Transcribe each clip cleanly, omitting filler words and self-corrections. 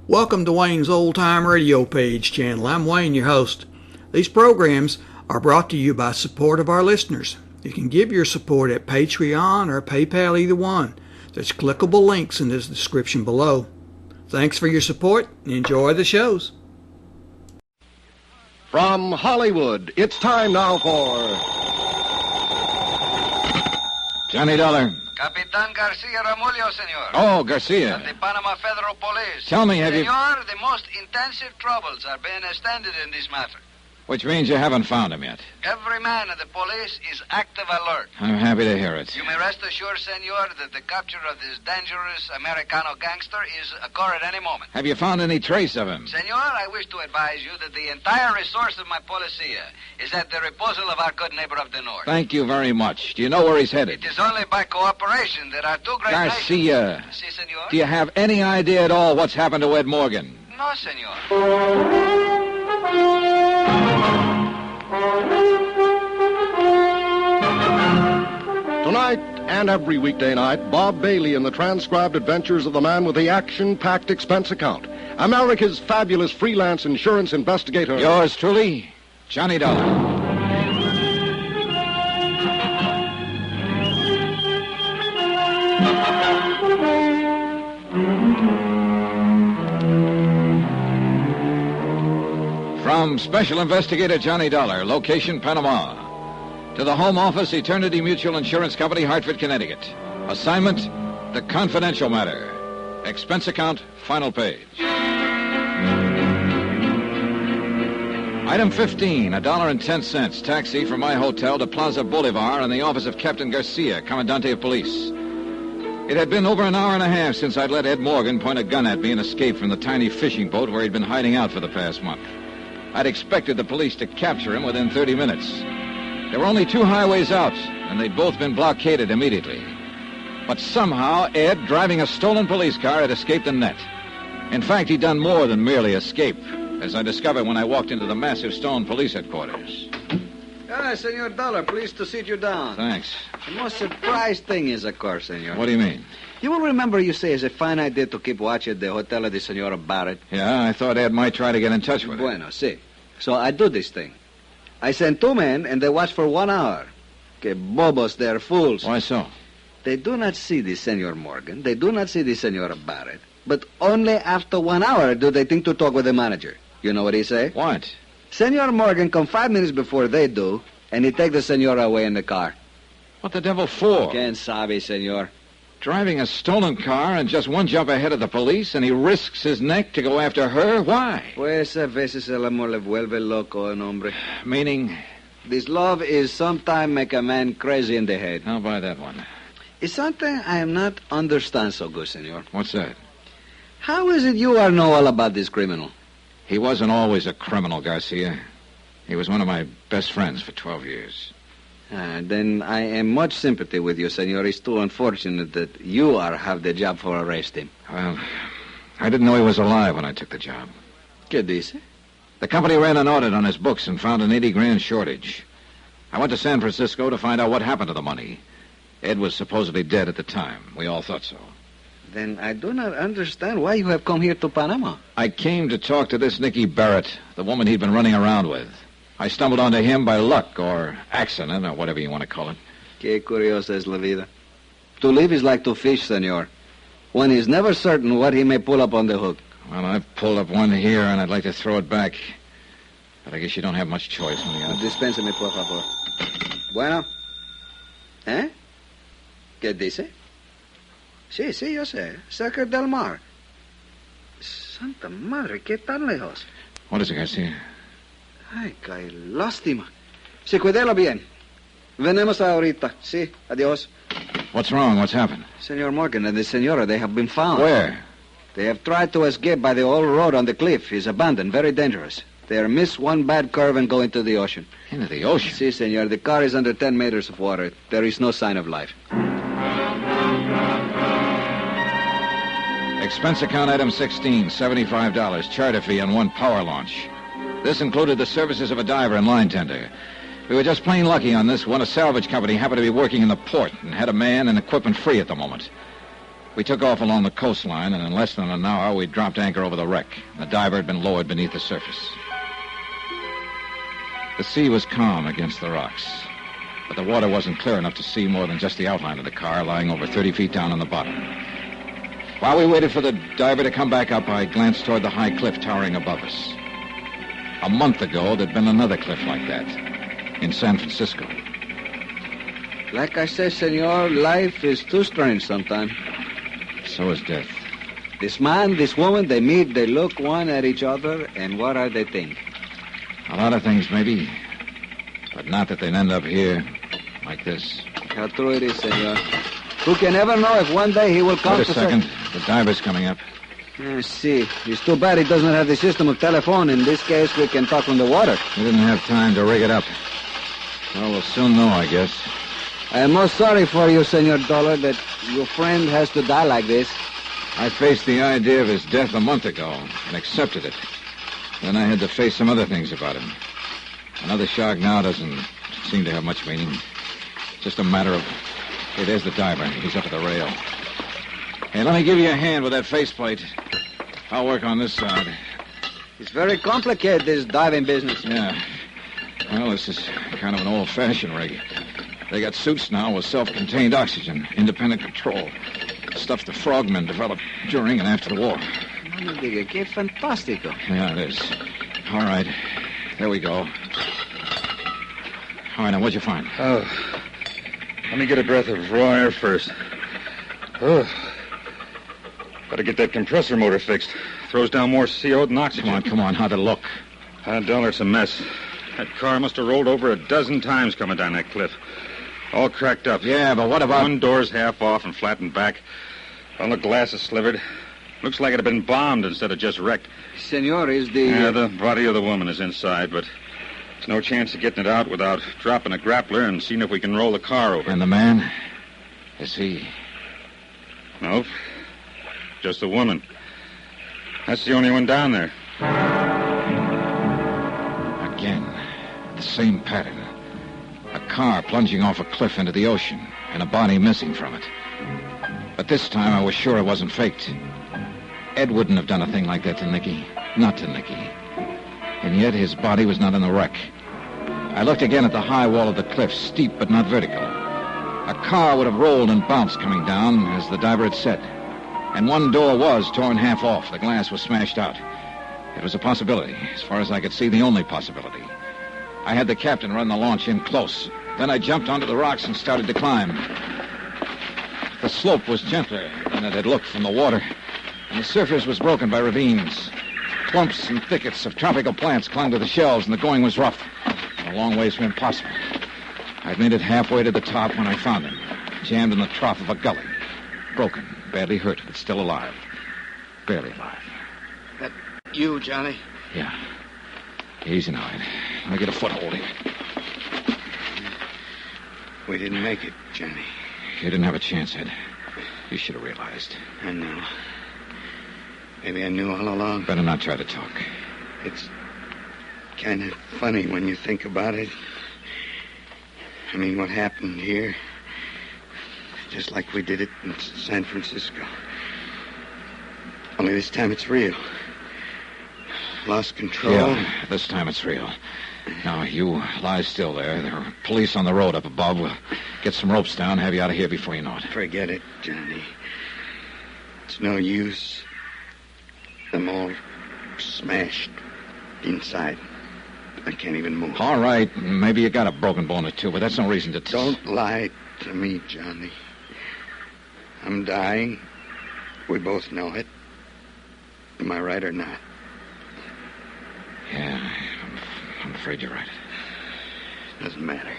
Welcome to Wayne's Old Time Radio Page channel. I'm Wayne, your host. These programs are brought to you by support of our listeners. You can give your support at Patreon or PayPal, either one. There's clickable links in the description below. Thanks for your support and enjoy the shows. From Hollywood, it's time now for Johnny Dollar. Capitan Garcia Ramullo, senor. Oh, Garcia. Of the Panama Federal Police. Tell me, have you... Senor, the most intensive troubles are being extended in this matter. Which means you haven't found him yet. Every man of the police is active alert. I'm happy to hear it. You may rest assured, senor, that the capture of this dangerous Americano gangster is occur at any moment. Have you found any trace of him? Senor, I wish to advise you that the entire resource of my policia is at the disposal of our good neighbor of the north. Thank you very much. Do you know where he's headed? It is only by cooperation that our two great Garcia. nations... Si, senor? Do you have any idea at all what's happened to Ed Morgan? No, senor. Tonight and every weekday night, Bob Bailey in the transcribed adventures of the man with the action-packed expense account. America's fabulous freelance insurance investigator. Yours truly, Johnny Dollar. From Special Investigator Johnny Dollar, location Panama. To the Home Office, Eternity Mutual Insurance Company, Hartford, Connecticut. Assignment, the confidential matter. Expense account, final page. Item 15, $1.10, taxi from my hotel to Plaza Bolivar and the office of Captain Garcia, Commandante of Police. It had been over an hour and a half since I'd let Ed Morgan point a gun at me and escape from the tiny fishing boat where he'd been hiding out for the past month. I'd expected the police to capture him within 30 minutes. There were only two highways out, and they'd both been blockaded immediately. But somehow, Ed, driving a stolen police car, had escaped the net. In fact, he'd done more than merely escape, as I discovered when I walked into the massive stone police headquarters. Senor Dollar, pleased to sit you down. Thanks. The most surprised thing is, of course, senor. What do you mean? You will remember you say it's a fine idea to keep watch at the hotel of the Senora Barrett. Yeah, I thought Ed might try to get in touch with her. Bueno, see. So I do this thing. I send two men, and they watch for 1 hour. Que bobos, they're fools. Why so? They do not see the Senor Morgan. They do not see the Senora Barrett. But only after 1 hour do they think to talk with the manager. You know what he say? What? Senor Morgan come 5 minutes before they do, and he take the Senora away in the car. What the devil for? Quien sabe, senor? Driving a stolen car and just one jump ahead of the police, and he risks his neck to go after her? Why? Pues a veces el amor le vuelve loco, un hombre. Meaning? This love is sometime make a man crazy in the head. I'll buy that one. It's something I am not understand so good, senor. What's that? How is it you are know all about this criminal? He wasn't always a criminal, Garcia. He was one of my best friends for 12 years. Then I am much sympathy with you, senor. It's too unfortunate that you have the job for arrest him. Well, I didn't know he was alive when I took the job. ¿Qué dice? The company ran an audit on his books and found an 80 grand shortage. I went to San Francisco to find out what happened to the money. Ed was supposedly dead at the time. We all thought so. Then I do not understand why you have come here to Panama. I came to talk to this Nicky Barrett, the woman he'd been running around with. I stumbled onto him by luck or accident or whatever you want to call it. Qué curiosa es la vida. To live is like to fish, senor. One is never certain what he may pull up on the hook. Well, I've pulled up one here, and I'd like to throw it back. But I guess you don't have much choice when you... Dispénseme, por favor. Bueno. ¿Eh? ¿Qué dice? Sí, yo sé. Cerca del mar. Santa madre, ¿qué tan lejos? What is it, Garcia? Ay, qué lástima. Sí, cuídelo bien. Venemos ahorita. Sí, adiós. What's wrong? What's happened? Senor Morgan and the senora, they have been found. Where? They have tried to escape by the old road on the cliff. It's abandoned, very dangerous. They are miss one bad curve and go into the ocean. Into the ocean? Si, senor. The car is under 10 meters of water. There is no sign of life. Expense account item 16, $75, charter fee on one power launch. This included the services of a diver and line tender. We were just plain lucky on this one. A salvage company happened to be working in the port and had a man and equipment free at the moment. We took off along the coastline, and in less than an hour, we dropped anchor over the wreck. The diver had been lowered beneath the surface. The sea was calm against the rocks, but the water wasn't clear enough to see more than just the outline of the car lying over 30 feet down on the bottom. While we waited for the diver to come back up, I glanced toward the high cliff towering above us. A month ago, there'd been another cliff like that in San Francisco. Like I said, senor, life is too strange sometimes. So is death. This man, this woman, they meet, they look one at each other, and what are they think? A lot of things, maybe, but not that they'd end up here like this. How true it is, senor. Who can ever know if one day he will come Wait to a second. The diver's coming up. See. It's too bad he doesn't have the system of telephone. In this case, we can talk on the water. We didn't have time to rig it up. Well, we'll soon know, I guess. I am most sorry for you, Senor Dollar, that your friend has to die like this. I faced the idea of his death a month ago and accepted it. Then I had to face some other things about him. Another shark now doesn't seem to have much meaning. Just a matter of... Hey, there's the diver. He's up at the rail. Hey, let me give you a hand with that faceplate. I'll work on this side. It's very complicated, this diving business. Yeah. Well, this is kind of an old-fashioned rig. They got suits now with self-contained oxygen, independent control. Stuff the frogmen developed during and after the war. No me diga, qué fantástico. Yeah, it is. All right. There we go. All right, now, what'd you find? Oh, let me get a breath of raw air first. Oh, got to get that compressor motor fixed. Throws down more CO than oxygen. Come on. How'd it look? Dollar, it's a mess. That car must have rolled over a dozen times coming down that cliff. All cracked up. Yeah, but what about... One door's half off and flattened back. All the glass is slivered. Looks like it had been bombed instead of just wrecked. Senor, is the... Yeah, the body of the woman is inside, but there's no chance of getting it out without dropping a grappler and seeing if we can roll the car over. And the man? Is he... Nope. Just the woman. That's the only one down there. Again, the same pattern. A car plunging off a cliff into the ocean, and a body missing from it. But this time I was sure it wasn't faked. Ed wouldn't have done a thing like that to Nicky. Not to Nicky. And yet his body was not in the wreck. I looked again at the high wall of the cliff, steep but not vertical. A car would have rolled and bounced coming down, as the diver had said. And one door was torn half off. The glass was smashed out. It was a possibility. As far as I could see, the only possibility. I had the captain run the launch in close. Then I jumped onto the rocks and started to climb. The slope was gentler than it had looked from the water, and the surface was broken by ravines. Clumps and thickets of tropical plants clung to the shelves, and the going was rough, and a long ways from impossible. I'd made it halfway to the top when I found him, jammed in the trough of a gully. Broken, badly hurt, but still alive. Barely alive. That you, Johnny? Yeah. Easy now, Ed. Let me get a foothold here. We didn't make it, Johnny. You didn't have a chance, Ed. You should have realized. I know. Maybe I knew all along. Better not try to talk. It's kind of funny when you think about it. I mean, what happened here, just like we did it in San Francisco. Only this time it's real. Lost control. Yeah, this time it's real. Now, you lie still there. There are police on the road up above. We'll get some ropes down, have you out of here before you know it. Forget it, Johnny. It's no use. I'm all smashed inside. I can't even move. All right, maybe you got a broken bone or two, but that's no reason to... Don't lie to me, Johnny. I'm dying. We both know it. Am I right or not? Yeah, I'm afraid you're right. Doesn't matter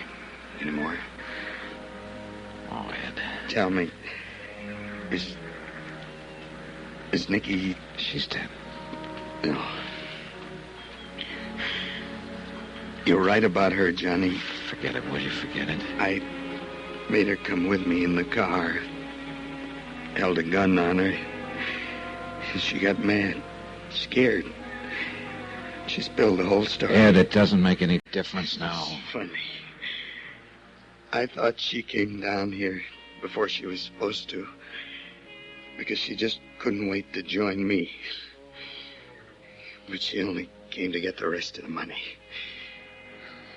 anymore. Oh, Ed. Tell me, is Nicky... She's dead. No. You're right about her, Johnny. Forget it, will you? Forget it. I made her come with me in the car. Held a gun on her. She got mad. Scared. She spilled the whole story. Ed, it doesn't make any difference now. It's funny. I thought she came down here before she was supposed to. because she just couldn't wait to join me. But she only came to get the rest of the money.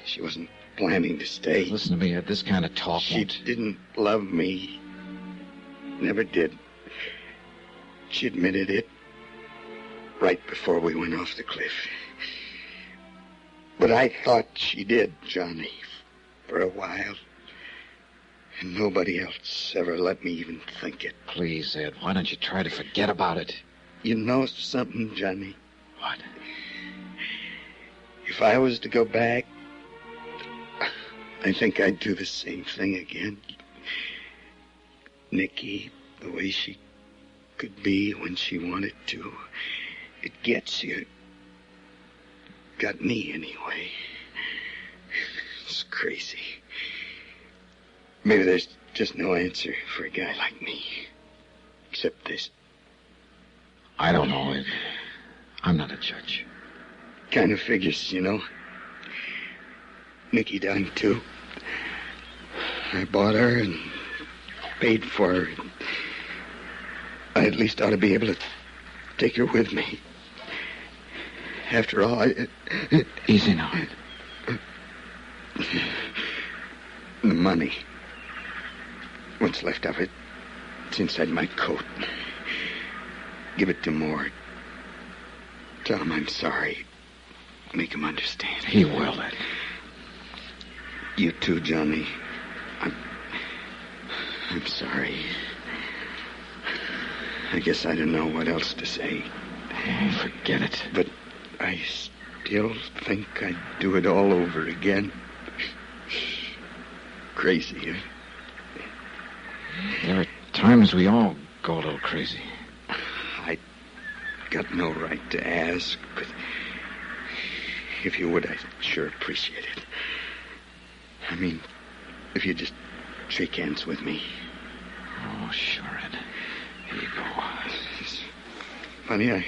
She wasn't planning to stay. Listen to me, Ed. This kind of talk She won't... didn't love me. Never did. She admitted it right before we went off the cliff. But I thought she did, Johnny, for a while. And nobody else ever let me even think it. Please, Ed, why don't you try to forget about it? You know something, Johnny? What? If I was to go back, I think I'd do the same thing again. Nikki, the way she could be when she wanted to, it gets you. Got me, anyway. It's crazy. Maybe there's just no answer for a guy like me. Except this. I don't know, Ed. I'm not a judge. Kind of figures, you know. Nikki died, too. I bought her and paid for her. I at least ought to be able to take her with me. After all, Easy now, Ed. The money. What's left of it? It's inside my coat. Give it to Mort. Tell him I'm sorry. Make him understand. He will, Ed. You too, Johnny. I'm sorry. I guess I don't know what else to say. Oh, forget it. But I still think I'd do it all over again. Crazy, huh? There are times we all go a little crazy. I got no right to ask, but if you would, I'd sure appreciate it. I mean, if you just shake hands with me. Oh, sure, Ed. Here you go. It's funny, I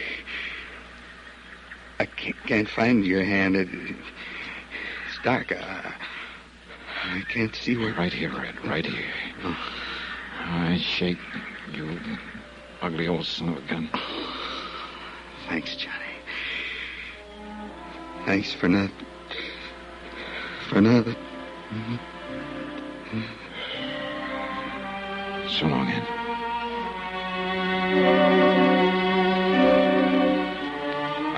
can't find your hand. It's dark. I can't see where... Right here, Ed. Right here. Oh. I shake, you ugly old son of a gun. Thanks, Johnny. Thanks for nothing. For nothing. So long, Ed.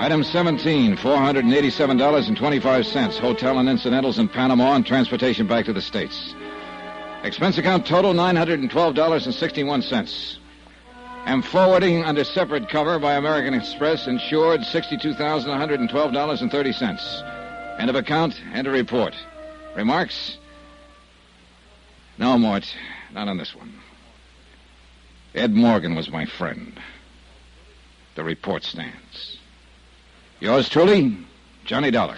Item 17, $487.25. Hotel and incidentals in Panama and transportation back to the States. Expense account total, $912.61. Am forwarding under separate cover by American Express, insured $62,112.30. End of account, end of report. Remarks? No, Mort, not on this one. Ed Morgan was my friend. The report stands. Yours truly, Johnny Dollar.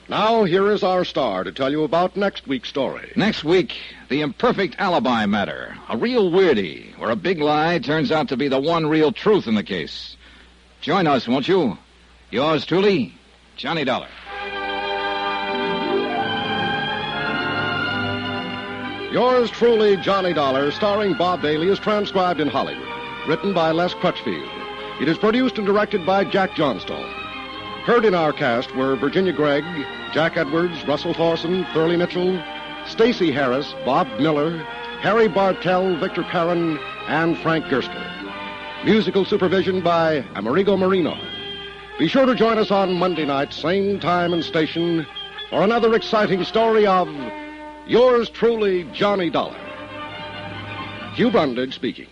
Now, here is our star to tell you about next week's story. Next week, the imperfect alibi matter. A real weirdie, where a big lie turns out to be the one real truth in the case. Join us, won't you? Yours truly, Johnny Dollar. Yours truly, Johnny Dollar, starring Bob Bailey, is transcribed in Hollywood. Written by Les Crutchfield. It is produced and directed by Jack Johnstone. Heard in our cast were Virginia Gregg, Jack Edwards, Russell Thorson, Thurley Mitchell, Stacey Harris, Bob Miller, Harry Bartell, Victor Perrin, and Frank Gerster. Musical supervision by Amerigo Marino. Be sure to join us on Monday night, same time and station, for another exciting story of Yours truly, Johnny Dollar. Hugh Brundage speaking.